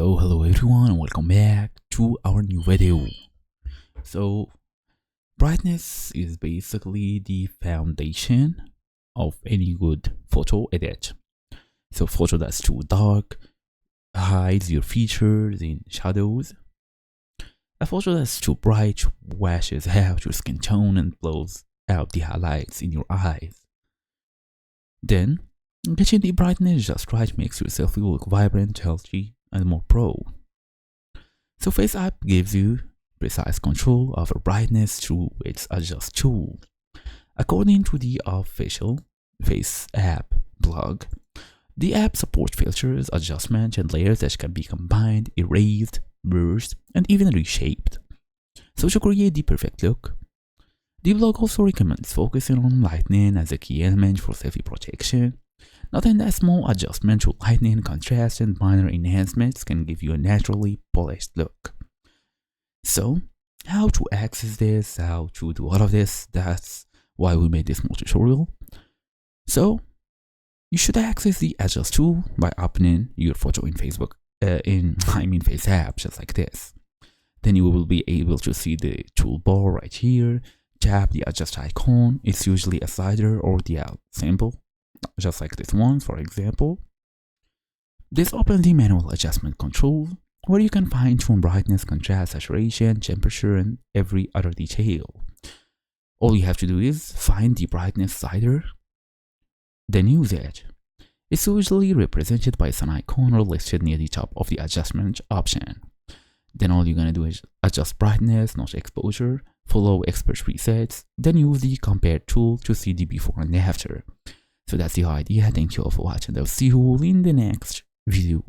So hello everyone and welcome back to our new video. So brightness is basically the foundation of any good photo edit. So photo that's too dark hides your features in shadows. A photo that's too bright washes out your skin tone and blows out the highlights in your eyes. Then getting the brightness just right makes your selfie look vibrant, healthy, and more pro. So FaceApp gives you precise control over brightness through its adjust tool. According to the official FaceApp blog, the app supports filters, adjustments, and layers that can be combined, erased, merged, and even reshaped. So to create the perfect look, the blog also recommends focusing on lighting as a key element for selfie protection. Nothing that small adjustment to lighting, contrast, and minor enhancements can give you a naturally polished look. So, how to access this, how to do all of this, that's why we made this small tutorial. So, you should access the adjust tool by opening your photo in FaceApp, just like this. Then you will be able to see the toolbar right here. Tap the adjust icon. It's usually a slider or the symbol, just like this one, for example. This opens the manual adjustment control, where you can fine-tune brightness, contrast, saturation, temperature, and every other detail. All you have to do is find the brightness slider, then use it. It's usually represented by an icon or listed near the top of the adjustment option. Then all you're gonna do is adjust brightness, not exposure, follow expert presets, then use the compare tool to see the before and after. So that's the idea. Thank you all for watching. I'll see you all in the next video.